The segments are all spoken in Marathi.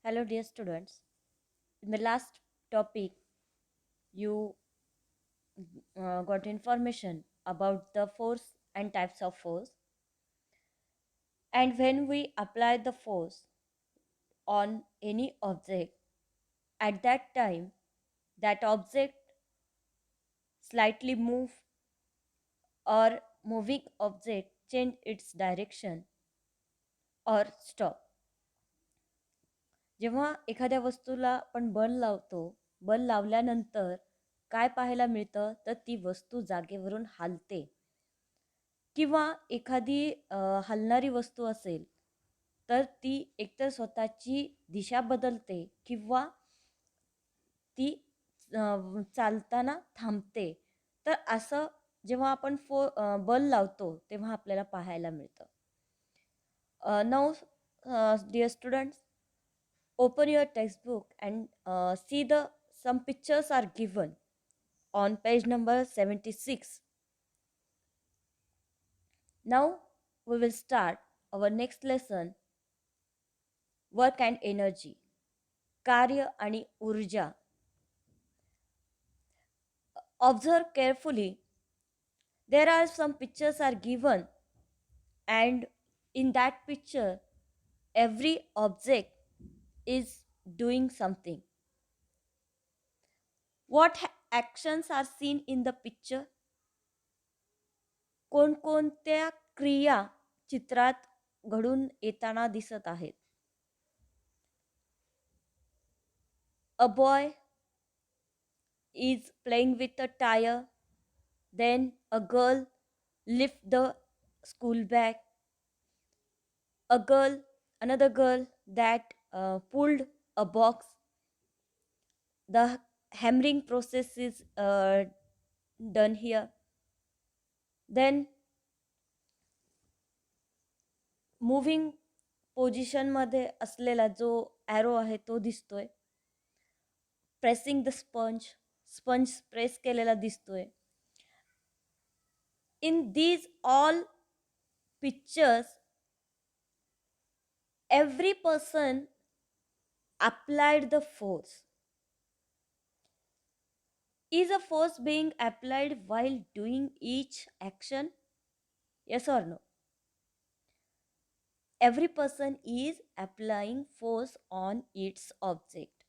Hello, dear students. In the last topic, you got information about the force and types of force. And when we apply the force on any object, at that time, that object slightly move or moving object change its direction or stop. जेव्हा एखाद्या वस्तूला आपण बल लावतो, बल लावल्यानंतर काय पाहायला मिळतं तर ती वस्तू जागेवरून हालते किंवा एखादी हलणारी वस्तू असेल तर ती एकतर स्वतःची दिशा बदलते किंवा ती चालताना थांबते. तर असं जेव्हा आपण बल लावतो तेव्हा आपल्याला पाहायला मिळतं. Now dear students, open your textbook and see the some pictures are given on page number 76. Now we will start our next lesson, work and energy, कार्य आणि ऊर्जा. Observe carefully. There are some pictures are given and in that picture every object is doing something. What actions are seen in the picture? कोणकोणत्या क्रिया चित्रात घडून येताना दिसत आहेत? A boy is playing with a tire. Then a girl lift the school bag. Another girl that pulled a box. The hammering process is done here. Then moving पोझिशनमध्ये असलेला जो ॲरो आहे तो दिसतोय. प्रेसिंग द स्पंज प्रेस केलेला दिसतोय. In these all pictures every person applied the force. Is a force being applied while doing each action? Yes or no? Every person is applying force on its object.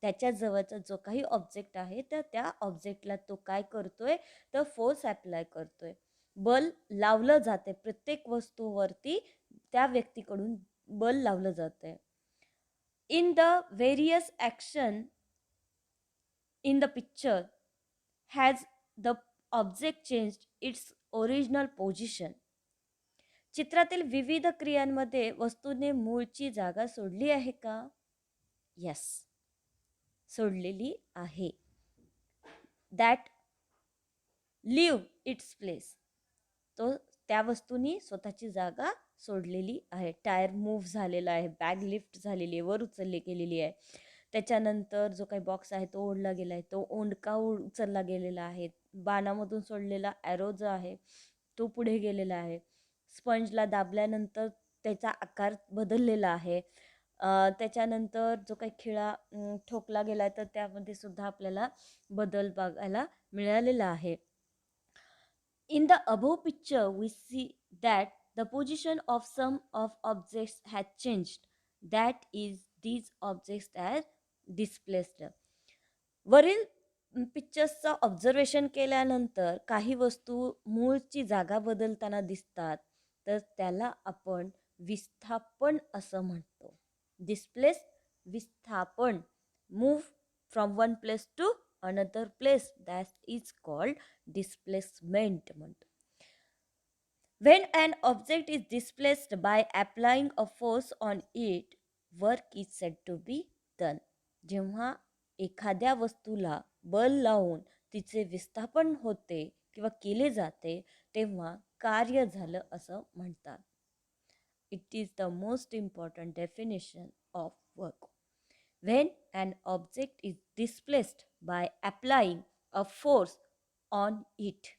त्याच्या जवळचा जो काही ऑब्जेक्ट आहे तर त्या ऑब्जेक्टला तो काय करतोय तर फोर्स अप्लाय करतोय. बल लावलं जाते प्रत्येक वस्तूवरती त्या व्यक्तीकडून बल लावलं जाते. In the various action in the picture has the object changed it's original position. चित्रातील विविध क्रियांमध्ये वस्तूने मूळची जागा सोडली आहे का? यस, सोडलेली आहे. That leave its place. तो त्या वस्तूनी स्वतःची जागा सोडलेली आहे. टायर मूव्ह झालेला आहे, बॅग लिफ्ट झालेली आहे, वर उचलली गेलेली आहे. त्याच्यानंतर जो काही बॉक्स आहे तो ओढला गेला आहे, तो ओंडका उचलला गेलेला आहे. बाणामधून सोडलेला ॲरो जो आहे तो पुढे गेलेला आहे. स्पंजला दाबल्यानंतर त्याचा आकार बदललेला आहे. त्याच्यानंतर जो काही खिळा ठोकला गेला आहे तर त्यामध्ये सुद्धा आपल्याला बदल बघायला मिळालेला आहे. In the above picture, we see that the position of some of objects has changed. That is, these objects are displaced. वरील पिक्चर्सचं ऑब्झर्वेशन केल्यानंतर काही वस्तू मूळची जागा बदलताना दिसतात तर त्याला आपण विस्थापन असं म्हणतो. डिस्प्लेस, विस्थापन. Move from one place to another place, that is called displacement म्हणतो. When an object is displaced by applying a force on it, work is said to be done. जेव्हा एखाद्या वस्तूला बल लावून तिचे विस्थापन होते किंवा केले जाते तेव्हा कार्य झालं असं म्हणतात. It is the most important definition of work. When an object is displaced by applying a force on it,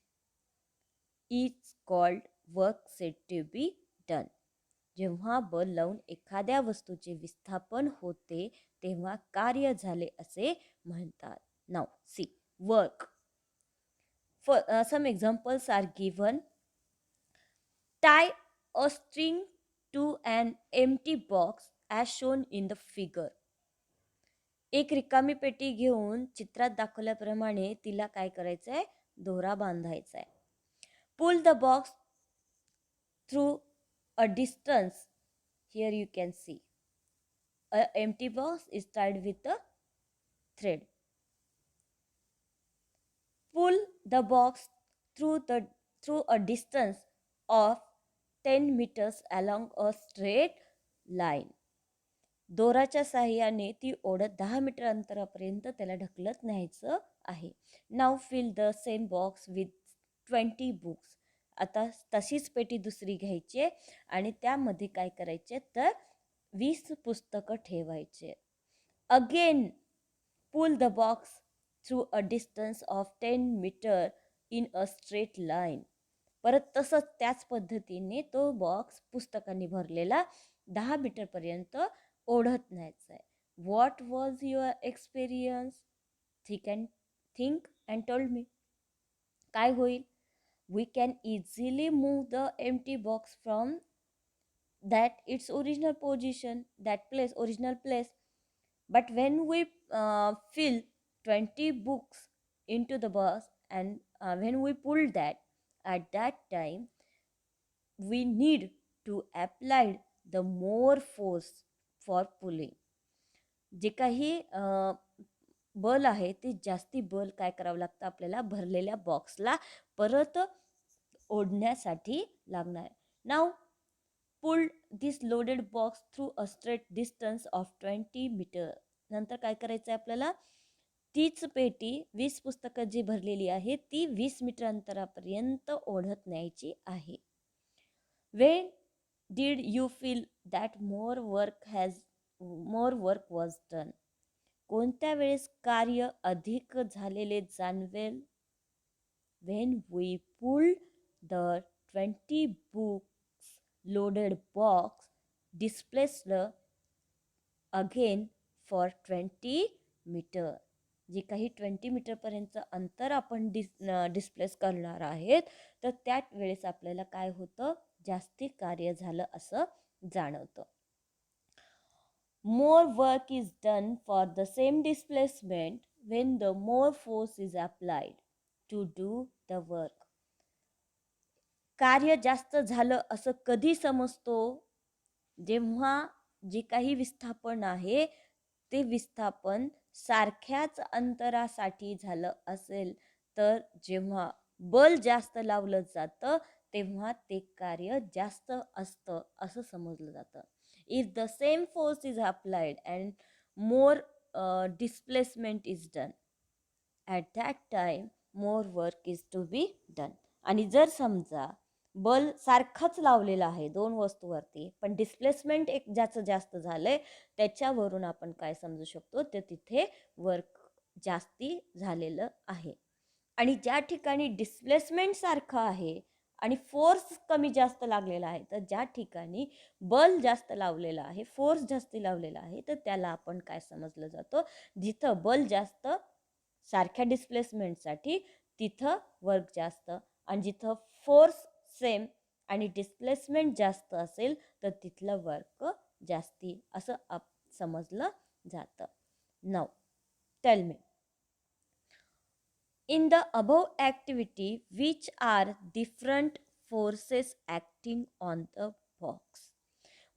is called work said to be done. जेव्हा बल लावून एखाद्या वस्तूचे विस्थापन होते तेव्हा कार्य झाले असे म्हणतात. Now see work. Some examples are given. Tie a string to an empty box as shown in the figure. एक रिकामी पेटी घेऊन चित्रात दाखवल्याप्रमाणे तिला काय करायचं आहे, दोरा बांधायचा आहे. Pull the box through a distance. Here you can see a empty box is tied with a thread. Pull the box through a distance of 10 meters along a straight line. दोराच्या साहाय्याने ती ओढत 10 मीटर अंतरापर्यंत त्याला ढकलत न्यायचं आहे. Now fill the same box with 20 books. आता तशीच पेटी दुसरी घ्यायची आणि त्यामध्ये काय करायचे तर 20 पुस्तकं ठेवायचे. Again pull the box through a distance of 10 metre in a straight line. परत तसंच त्याच पद्धतीने तो बॉक्स पुस्तकांनी भरलेला 10 मीटरपर्यंत ओढत न्यायचा आहे. What was your experience? Think and told me. काय होईल? We can easily move the empty box from that its original position, that place, original place. But when we fill 20 books into the box and when we pull that, at that time we need to apply the more force for pulling. जे काही बल आहे ते जास्ती बल काय करावं लागतं आपल्याला भरलेल्या बॉक्सला परत ओढण्यासाठी लागणार. Now pull this loaded box through a straight distance of 20 metre. नंतर काय करायचं आहे आपल्याला, तीच पेटी 20 पुस्तकं जी भरलेली आहे ती 20 मीटर अंतरापर्यंत ओढत न्यायची आहे. When did you feel that more work was done? कोणत्या वेळेस कार्य अधिक झालेले जाणवेल? When we pull the 20 books loaded box displaced again for 20 metre. जे काही 20 मीटरपर्यंत अंतर आपण डिस्प्लेस करणार आहेत तर त्या वेळेस आपल्याला काय होतं, जास्ती कार्य झालं असं जाणवतं. More work is done for the same displacement when the more force is applied to do the work. कार्य जास्त झालं असं कधी समजतो? जेव्हा जे काही विस्थापन आहे ते विस्थापन सारख्याच अंतरासाठी झालं असेल तर जेव्हा बल जास्त लावलं जातं तेव्हा ते कार्य जास्त असतं असं समजलं जातं. If the same force is applied and more displacement is done, at that time more work is to be done. आणि जर समजा बल सारखंच लावलेलं आहे दोन वस्तूवरती पण डिस्प्लेसमेंट एक ज्याचं जास्त झालंय त्याच्यावरून आपण काय समजू शकतो तर तिथे वर्क जास्ती झालेलं आहे. आणि ज्या ठिकाणी डिस्प्लेसमेंट सारखं आहे आणि फोर्स कमी जास्त लागलेला आहे तर ज्या ठिकाणी बल जास्त लावलेलं आहे, फोर्स जास्ती लावलेला आहे तर त्याला आपण काय समजलं जातं, जिथं बल जास्त सारख्या डिस्प्लेसमेंटसाठी तिथं वर्क जास्त आणि जिथं फोर्स सेम आणि डिस्प्लेसमेंट जास्त असेल तर तिथलं वर्क जास्ती असं समजलं जातं. Now tell me, in the above activity which are different forces acting on the box.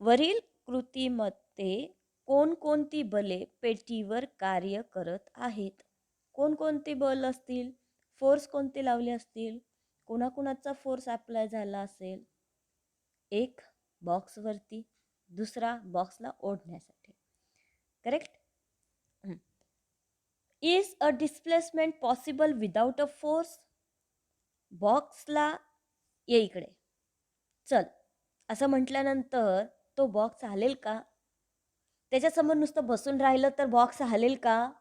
वरील कृतीमध्ये कोणकोणती बले पेटीवर कार्य करत आहेत? कोणकोणते बल असतील? फोर्स कोणते लावले असतील? कोणाकोणाचा फोर्स अप्लाय झाला असेल? एक बॉक्सवरती, दुसरा बॉक्सला ओढण्यासाठी. Correct. Is a displacement possible without a force? बॉक्सला ये इकडे चल असं म्हटल्यानंतर तो बॉक्स हलेल का? त्याच्यासमोर नुसतं बसून राहिलं तर बॉक्स हलेल का?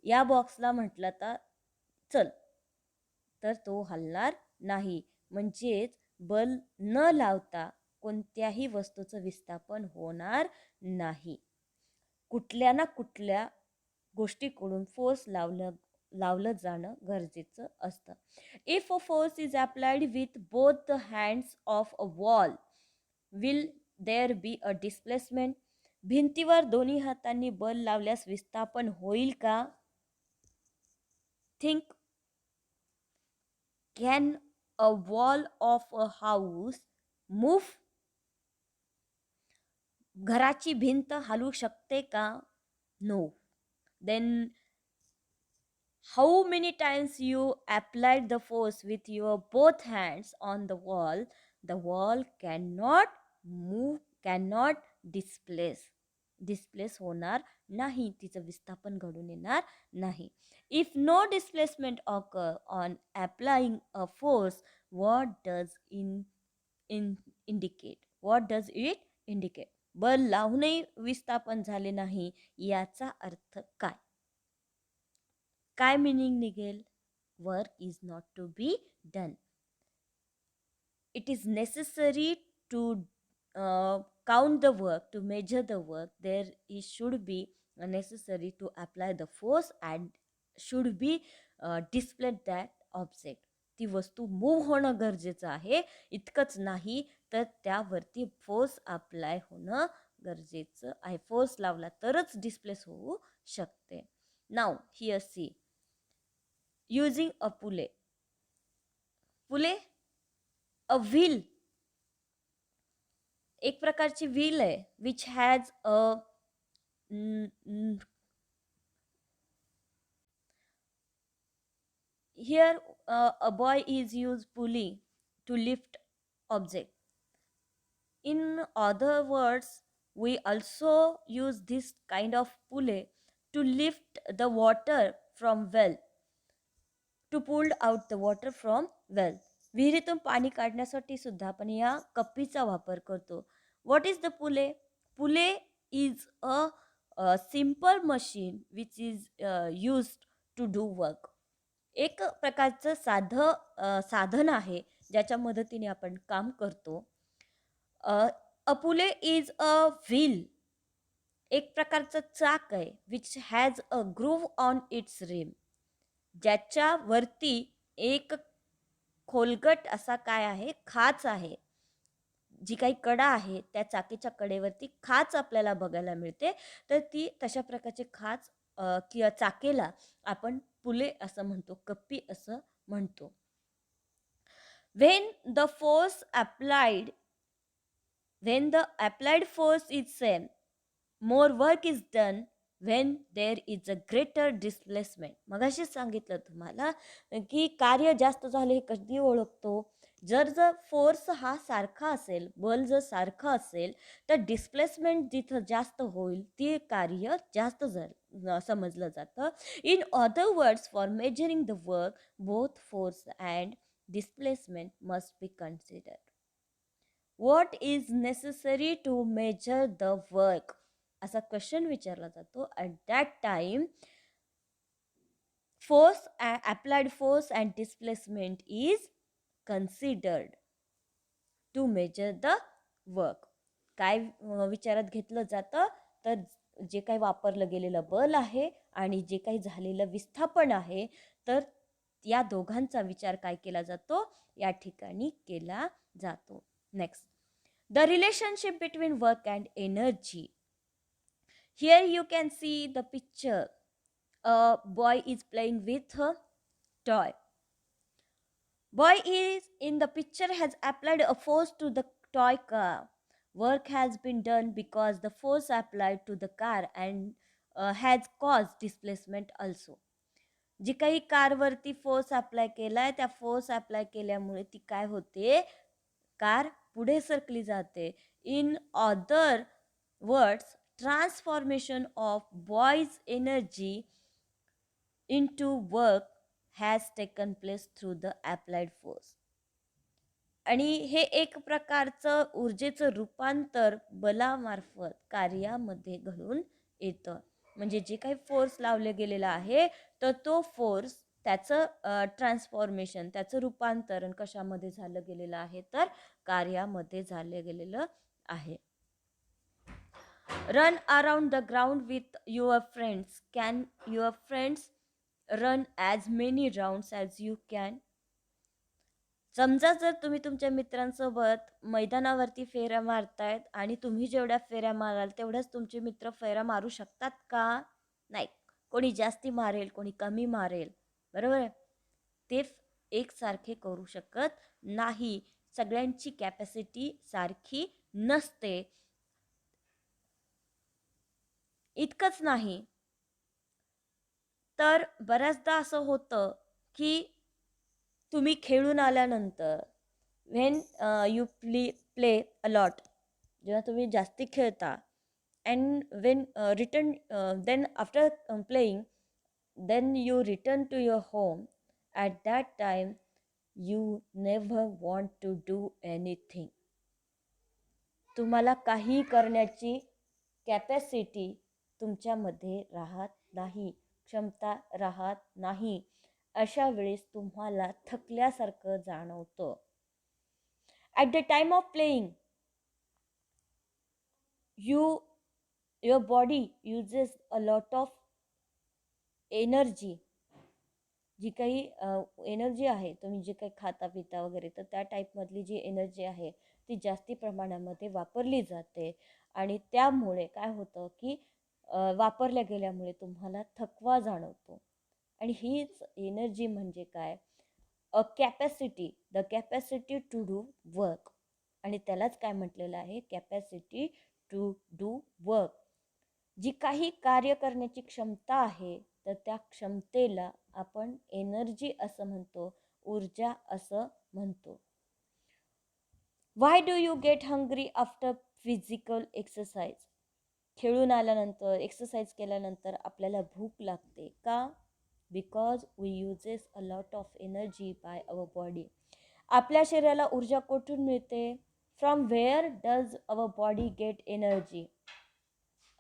या बॉक्सला म्हटलं तर चल तर तो हलणार नाही. म्हणजेच बल न लावता कोणत्याही वस्तूचं विस्थापन होणार नाही. कुठल्या ना कुठल्या गोष्टीकडून फोर्स लावलं जाणं गरजेचं असतं. If a force is applied with both the hands of a wall will there be a displacement. भिंतीवर दोन्ही हातांनी बल लावल्यास विस्थापन होईल का? Think. Can a wall of a house move? घराची भिंत हलू शकते का? No. Then how many times you applied the force with your both hands on the wall cannot move, cannot displace होणार नाही, तिचं विस्थापन घडून येणार नाही. If no displacement occur on applying a force, what does it indicate? बल लावूनही विस्थापन झाले नाही याचा अर्थ काय? काय मिनिंग निघेल? Work is not to be done. It is necessary to count the work, to measure the work. There is should be necessary to apply the force and should be display that object. ती वस्तू मूव्ह होणं गरजेचं आहे. इतकंच नाही तर त्यावरती फोर्स अप्लाय होणं गरजेचं आहे. फोर्स लावला तरच डिस्प्लेस होऊ शकते. Now here see. using a pulley. a wheel, एक प्रकारची व्हील आहे which has a here a boy is use pulley to lift object. In other words, we also use this kind of pulley to lift the water from well, to pull out the water from well. विहिरीतून पाणी काढण्यासाठी सुद्धा आपण या कप्पीचा वापर करतो. What is the pulley? Pulley is a simple machine which is used to do work. एक प्रकारचं साधन आहे ज्याच्या मदतीने आपण काम करतो. अ पुले इज अ व्हील, एक प्रकारचं चाक आहे which has a groove on its rim, ज्याच्यावरती एक खोलगट असा काय आहे, खाच आहे. जी काही कडा आहे त्या चाकीच्या कडेवरती खाच आपल्याला बघायला मिळते. तर ती तशा प्रकारचे खाच किंवा चाकेला आपण पुले असं म्हणतो, कप्पी असं म्हणतो. when the applied force is same, more work is done when there is a greater displacement. मगाशी सांगितलं तुम्हाला की कार्य जास्त झाले हे कधी ओळखतो? जर फोर्स हा सारखा असेल, बल जर सारखं असेल तर डिस्प्लेसमेंट जिथं जास्त होईल ते कार्य जास्त समजलं जातं. In other words, for measuring the work both force and displacement must be considered. What is necessary to measure the work? असा क्वेश्चन विचारला जातो. At that time, applied force and displacement is considered to measure the work. काय विचारात घेतलं जातं? तर जे काही वापरलं गेलेलं बल आहे आणि जे काही झालेलं विस्थापन आहे, तर या दोघांचा विचार काय केला जातो? या ठिकाणी केला जातो. Next, the relationship between work and energy. Here you can see the picture. A boy is playing with a toy. Boy is in the picture has applied a force to the toy car. Work has been done because the force applied to the car and has caused displacement also. जी काही कारवरती फोर्स अप्लाय केलाय त्या फोर्स अप्लाय केल्यामुळे ती काय होते? कार पुढे सरकली जाते. In other words, transformation of boys energy into work has taken place through the applied force. आणि हे एक प्रकारचं ऊर्जेचं रूपांतर बलामार्फत कार्यामध्ये घडून येतं. म्हणजे जे काही फोर्स लावले गेलेला आहे तर तो फोर्स त्याचं ट्रान्सफॉर्मेशन, त्याचं रूपांतरण कशामध्ये झालं गेलेलं आहे, तर कार्यामध्ये झालं गेलेलं आहे. Run around the ground with your friends. Can your friends run as many rounds as you can. समजा जर तुम्ही तुमच्या मित्रांसोबत मैदानावरती फेऱ्या मारतायत आणि तुम्ही जेवढ्या फेऱ्या माराल तेवढ्याच तुमचे मित्र फेऱ्या मारू शकतात का? नाही. कोणी जास्ती मारेल, कोणी कमी मारेल, बरोबर आहे. ते एकसारखे करू शकत नाही. सगळ्यांची कॅपॅसिटी सारखी नसते. इतकंच नाही तर बऱ्याचदा असं होतं की तुम्ही खेळून आल्यानंतर when you play a lot, जेव्हा तुम्ही जास्ती खेळता and when return then after playing then you return to your home. At that time you never want to do anything. तुम्हाला काही करण्याची कॅपॅसिटी तुमच्यामध्ये राहत नाही, क्षमता राहत नाही. अशा वेळेस तुम्हाला थकल्यासारखं जाणवतं. At the time of playing your body uses a lot of energy. जी काही एनर्जी आहे, तुम्ही जे काही खाता पिता वगैरे, तर त्या टाईपमधली जी एनर्जी आहे ती जास्ती प्रमाणामध्ये वापरली जाते आणि त्यामुळे काय होतं की वापरल्या गेल्यामुळे तुम्हाला थकवा जाणवतो. आणि हीच एनर्जी म्हणजे काय? A capacity, the capacity to do work. आणि त्यालाच काय म्हटलेलं आहे? Capacity to do work. जी काही कार्य करण्याची क्षमता आहे तर त्या क्षमतेला आपण एनर्जी असं म्हणतो, ऊर्जा असं म्हणतो. Why do you get hungry after physical exercise? खेळून आल्यानंतर, एक्सरसाइज केल्यानंतर आपल्याला भूक लागते का? Because we uses a lot of energy by our body. आपल्या शरीराला ऊर्जा कुठून मिळते? From where does our body get energy?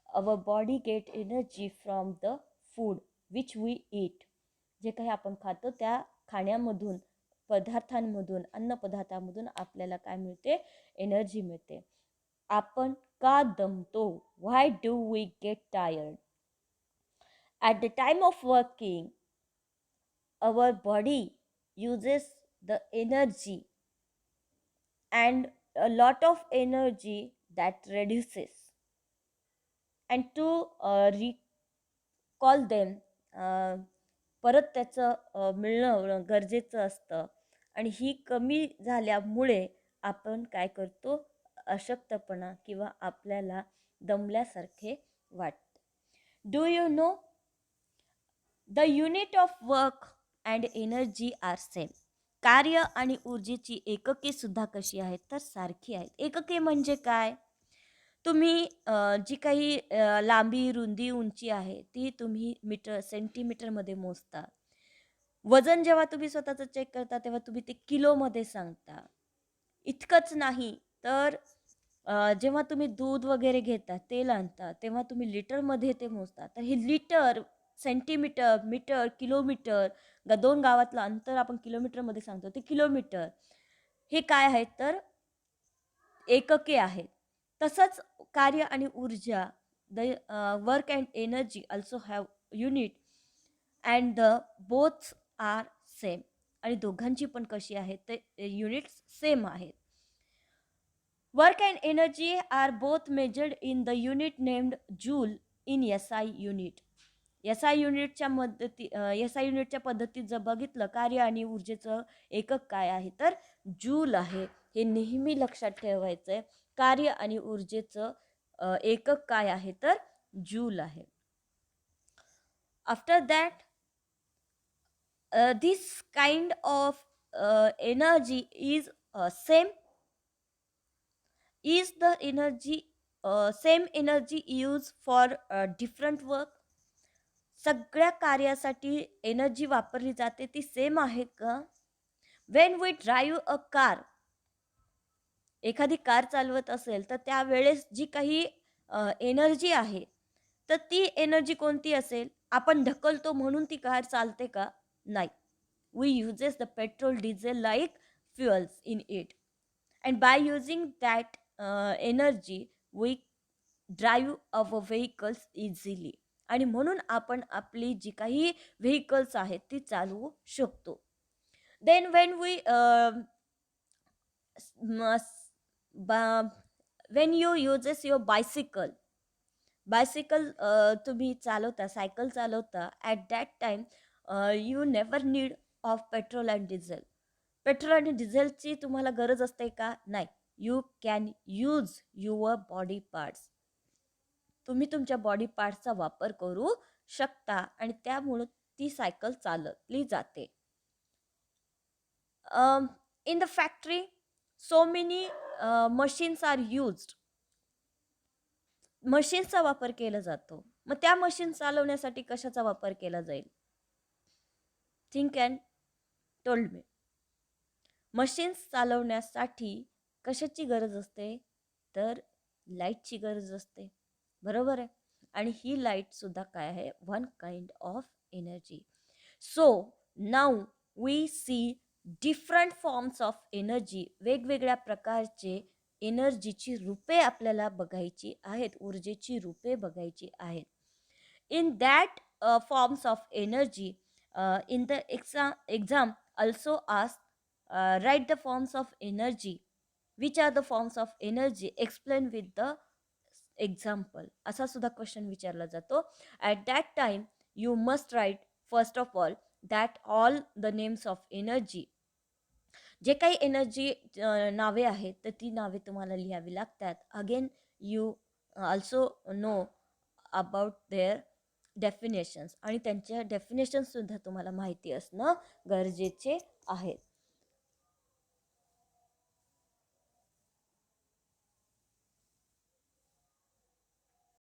Our body get energy from the food which we eat. जे काही आपण खातो त्या खाण्यामधून, पदार्थांमधून, अन्नपदार्थामधून आपल्याला काय मिळते? एनर्जी मिळते. आपण का दमतो? Why do we get tired? At the time of working our body uses the energy and a lot of energy that reduces. And to recall them, परत त्याचं मिळणं गरजेचं असतं. आणि ही कमी झाल्यामुळे आपण काय करतो? अशक्तपणा किंवा आपल्याला दमल्यासारखे वाटते. Do you know the unit of work and energy are same. कार्य आणि ऊर्जेची एकके सुद्धा कशी आहेत? तर सारखी आहेत. एकके म्हणजे काय? तुम्ही जी काही लांबी, रुंदी, उंची आहे ती तुम्ही मीटर, सेंटीमीटरमध्ये मोजता. वजन जेव्हा तुम्ही स्वतःचं चेक करता तेव्हा तुम्ही ते किलोमध्ये सांगता. इतकंच नाही तर जेव्हा तुम्ही दूध वगैरे घेता, तेल आणता, तेव्हा तुम्ही लिटरमध्ये ते मोजता. तर हे लिटर, सेंटीमीटर, मीटर, किलोमीटर, 2 गावातलं अंतर आपण किलोमीटरमध्ये सांगतो, ते किलोमीटर. हे काय आहेत? तर एकके आहेत. तसंच कार्य आणि ऊर्जा, the work and energy also have unit and the both are same. आणि दोघांची पण कशी आहेत? ते युनिट्स सेम आहेत. Work and energy are both measured in the unit named joule in SI unit. SI युनिटच्या पद्धतीत जर बघितलं, कार्य आणि ऊर्जेचं एकक काय आहे? तर जूल आहे. हे नेहमी लक्षात ठेवायचं आहे. कार्य आणि ऊर्जेचं एकक काय आहे? तर जूल आहे. After that this kind of energy is same. Is the energy same energy used for different work? सगळ्या कार्यासाठी एनर्जी वापरली जाते ती सेम आहे का? When we drive a car, एखादी कार चालवत असेल तर त्यावेळेस जी काही एनर्जी आहे तर ती एनर्जी कोणती असेल? आपण ढकलतो म्हणून ती कार चालते का? नाही. We uses the petrol diesel like fuels in it, and by using that energy we drive our vehicles easily. आणि म्हणून आपण आपली जी काही व्हेकल्स आहेत ती चालवू शकतो. Then when we when you uses your bicycle तुम्ही चालवता, सायकल चालवता, at that time you never need of petrol and diesel. Petrol आणि डिझेलची तुम्हाला गरज असते का? नाही. You can use your body parts. तुम्ही तुमच्या बॉडी पार्ट्सचा वापर करू शकता आणि त्यामुळं ती सायकल चालवली जाते. In the factory so many machines are used. मशीन्सचा वापर केला जातो. मग त्या मशीन चालवण्यासाठी कशाचा वापर केला जाईल? Think and told me. Machines चालवण्यासाठी कशाची गरज असते? तर लाईटची गरज असते. बरोबर आहे. आणि ही लाईटसुद्धा काय आहे? One kind of energy. So now we see different forms of energy. वेगवेगळ्या प्रकारचे एनर्जीची रूपे आपल्याला बघायची आहेत, ऊर्जेची रूपे बघायची आहेत. In that forms of energy, in the exam also ask, write the forms of energy. Which are the forms of energy? Explain with the example. असा सुद्धा क्वेश्चन विचारला जातो. At that time you must write first of all that all the names of energy. जे काही एनर्जी नावे आहेत तर ती नावे तुम्हाला लिहावी लागतात. Again you also know about their definitions, आणि त्यांच्या डेफिनेशन्ससुद्धा तुम्हाला माहिती असणं गरजेचे आहेत.